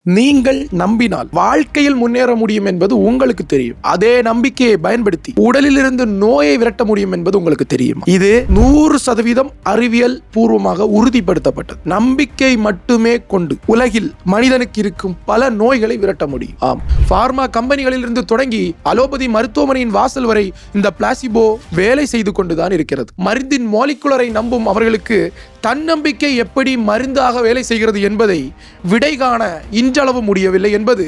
நீங்கள் நம்பினால் வாழ்க்கையில் முன்னேற முடியும் என்பது உங்களுக்கு தெரியும். அதே நம்பிக்கையை பயன்படுத்தி உடலில் இருந்து நோயை விரட்ட முடியும் என்பது உங்களுக்கு தெரியும். இது 100% அறிவியல் பூர்வமாக உறுதிப்படுத்தப்பட்டது. நம்பிக்கை மட்டுமே கொண்டு உலகில் மனிதனுக்கு இருக்கும் பல நோய்களை விரட்ட முடியும். ஆம், பார்மா கம்பெனிகளில் இருந்து தொடங்கி அலோபதி மருத்துவமனையின் வாசல் வரை இந்த பிளாசிபோ வேலை செய்து கொண்டுதான் இருக்கிறது. மருந்தின் மாலிகுலரை நம்பும் அவர்களுக்கு தன்னம்பிக்கை எப்படி மருந்தாக வேலை செய்கிறது என்பதை விடை காண இன்றளவு முடியவில்லை என்பது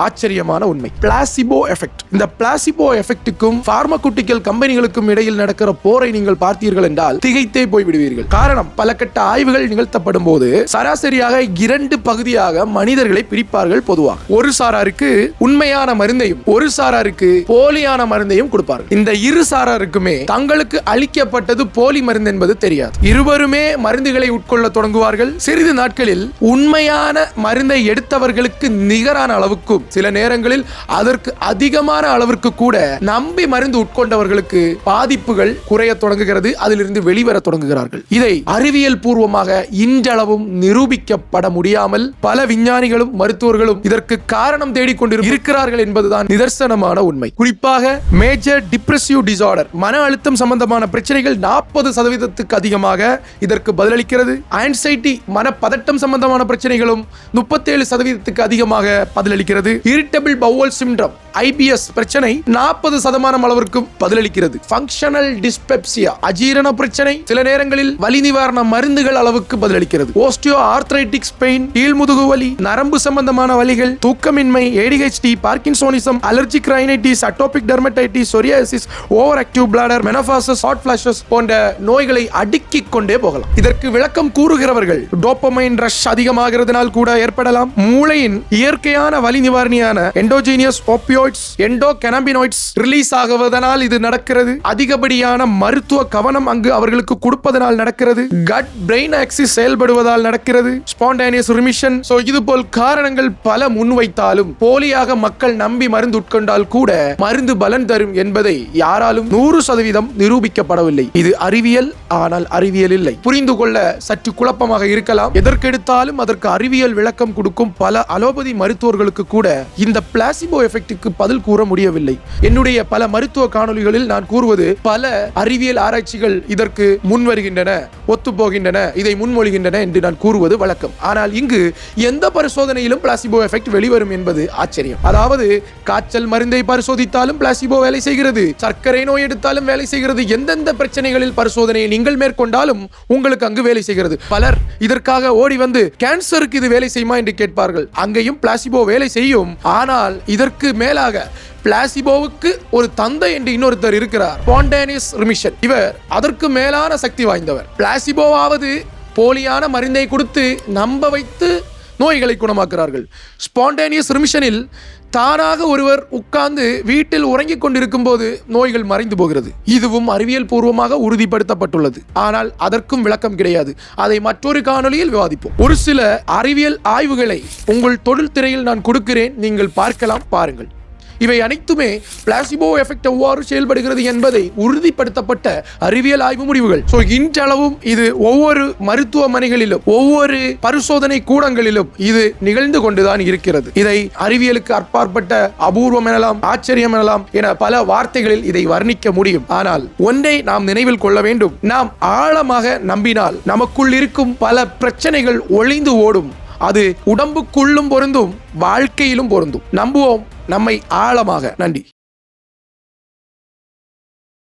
ஆச்சரியமான உண்மை. Placebo effect. இந்த பிளாசிபோ எஃபெக்ட்டுக்கும் பார்மசூட்டிக்கல் கம்பெனிகளுக்கும் இடையில் நடக்கிற போரை நீங்கள் பார்த்தீர்கள் என்றால் திகைத்தே போய்விடுவீர்கள். காரணம், பல கட்ட ஆய்வுகள் நிகழ்த்தப்படும் போது சராசரியாக 2 பகுதியாக மனிதர்களை பிரிப்பார்கள். பொதுவாக ஒரு சாராருக்கு உண்மையான மருந்தையும் ஒரு சாராருக்கு போலியான மருந்தையும் கொடுப்பார்கள். இந்த இரு சாராருக்குமே தங்களுக்கு அளிக்கப்பட்டது போலி மருந்து என்பது தெரியாது. இருவருமே மருந்துகளை உட்கொள்ள தொடங்குவார்கள். சிறிது நாட்களில் உண்மையான மருந்தை எடுத்தவர்களுக்கு நிகரான அளவுக்கும் சில நேரங்களில் அதற்கு அதிகமான அளவிற்கு கூட நம்பி மருந்து உட்கொண்டவர்களுக்கு பாதிப்புகள் குறைய தொடங்குகிறது. அதிலிருந்து வெளிவர தொடங்குகிறார்கள். இதை அறிவியல் பூர்வமாக இன்றளவும் நிரூபிக்கப்பட முடியாமல் பல விஞ்ஞானிகளும் மருத்துவர்களும் இதற்கு காரணம் தேடிக்கொண்டிருக்கிறார்கள் என்பதுதான் நிதர்சனமான உண்மை. குறிப்பாக மேஜர் டிப்ரெசிவ் டிசார்டர், மன அழுத்தம் சம்பந்தமான பிரச்சனைகள் 40% அதிகமாக இதற்கு பதிலளிக்கிறது. ஆன்சைட்டி, மனப்பதட்டம் சம்பந்தமான பிரச்சனைகளும் 37% அதிகமாக பதிலளிக்கிறது. இரிட்டபிள் பவுல் சிண்ட்ரோம், IBS பிரச்சனை 40% அளவிற்கு பதிலளிக்கிறது. ஃபங்க்ஷனல் டிஸ்பெப்சியா, அஜீரண பிரச்சனை சில நேரங்களில் வலி நிவாரண மருந்துகள் அளவுக்கு பதிலளிக்கிறது. ஓஸ்டியோ ஆர்த்ரைட்டிக்ஸ் பெயின், கீழ்முதுகு வலி, நரம்பு சம்பந்தமான வலிகள், தூக்கமின்மை, ADHD, parkinsonism, allergic rhinitis, atopic dermatitis, psoriasis, over active bladder, menopauses, hot flashes போன்ற நோய்களை அடுக்கிக் கொண்டே போகலாம். இதற்கு விளக்கம் கூறுகிறவர்கள் டோபமைன் ரஷ் அதிகமாகிறதுனால் கூட ஏற்படலாம். மூளையின் இயற்கையான வலி நிவாரணியான எண்டோஜீனியஸ் ஓபியோய்ட்ஸ், எண்டோகனாபினாய்ட்ஸ் ரிலீஸ் ஆகுவதனால் இது நடக்கிறது. அதிகப்படியான மருத்துவ கவனம் அங்கு அவர்களுக்கு கொடுப்பதனால் நடக்கிறது. கட் பிரெயின் ஆக்சிஸ் செயல்படுவதால் நடக்கிறது. Spontaneous remission. இது போல் காரணங்கள் பல முன்வைத்தாலும் போலியாக மக்கள் நம்பி மருந்து உட்கொண்டால் கூட மருந்து பலன் தரும் என்பதை யாராலும் 100% நிரூபிக்கப்படவில்லை. இது அறிவியல், ஆனால் அறிவியல் இல்லை. புரிந்து கொள்ள சற்று குழப்பமாக இருக்கலாம். எதற்கெடுத்தாலும் அதற்கு அறிவியல் விளக்கம் கொடுக்கும் பல அலோபதி மருத்துவர்களுக்கு கூட இந்த பிளாசிபோ எஃபெக்ட்டுக்கு பதில் கூற முடியவில்லை. என்னுடைய பல மருத்துவ காணொளிகளில் நான் கூறுவது, பல அறிவியல் ஆராய்ச்சிகள் இதற்கு முன் வருகின்றன, ஒத்து போகின்றன, இதை முன்மொழிகின்றன என்று நான் கூறுவது வழக்கம். ஆனால் இங்கு எந்த பரிசோதனையிலும் பிளாசிபோ எஃபெக்ட் வெளிவரும் என்பது ஆச்சரியம். அதாவது காய்ச்சல் மருந்தை பரிசோதித்தாலும் பிளாசிபோ வேலை செய்கிறது, சர்க்கரை நோய் எடுத்தாலும் வேலை செய்கிறது, எந்தெந்த பிரச்சனைகளில் பரிசோதனையை நீங்கள் மேற்கொண்டாலும் உங்களுக்கு அங்கு வேலை செய்கிறது. பலர் இதற்காக ஓடி வந்து கேன்சருக்கு இது வேலை செய்யுமா என்று கேட்பார்கள். அங்கேயும் பிளாசிபோ வேலை செய்யும். ஆனால் இதற்கு மேலாக பிளாசிபோவுக்கு ஒரு தந்தை என்று இன்னொருத்தர் இருக்கிறார், ஸ்பான்டேனியஸ் ரிமிஷன். இவர் அதற்கு மேலான சக்தி வாய்ந்தவர். பிளாசிபோவாவது போலியான மருந்தை கொடுத்து நம்ப வைத்து நோய்களை குணமாக்குறார்கள். ஸ்பான்டேனியஸ் ரிமிஷனில் தானாக ஒருவர் உட்கார்ந்து வீட்டில் உறங்கிக் கொண்டிருக்கும் போது நோய்கள் மறைந்து போகிறது. இதுவும் அறிவியல் பூர்வமாக உறுதிப்படுத்தப்பட்டுள்ளது. ஆனால் அதற்கும் விளக்கம் கிடையாது. அதை மற்றொரு காணொளியில் விவாதிப்போம். ஒரு சில அறிவியல் ஆய்வுகளை உங்கள் தொழில் திரையில் நான் கொடுக்கிறேன், நீங்கள் பார்க்கலாம், பாருங்கள். இவை அனைத்துமே பிளாசிபோ எஃபெக்ட் எவ்வாறு செயல்படுகிறது என்பதை உறுதிப்படுத்தப்பட்ட அறிவியல் ஆய்வு முடிவுகள். இன்றளவும் இது ஒவ்வொரு மருத்துவமனைகளிலும் ஒவ்வொரு பரிசோதனை கூடங்களிலும் இது நிகழ்ந்து கொண்டுதான் இருக்கிறது. இதை அறிவியலுக்கு அப்பாற்பட்ட அபூர்வம் எனலாம், ஆச்சரியம் எனலாம் என பல வார்த்தைகளில் இதை வர்ணிக்க முடியும். ஆனால் ஒன்றை நாம் நினைவில் கொள்ள வேண்டும். நாம் ஆழமாக நம்பினால் நமக்குள் இருக்கும் பல பிரச்சனைகள் ஒளிந்து ஓடும். அது உடம்புக்குள்ளும் பொருந்தும், வாழ்க்கையிலும் பொருந்தும். நம்புவோம் நம்மை ஆழமாக. நன்றி.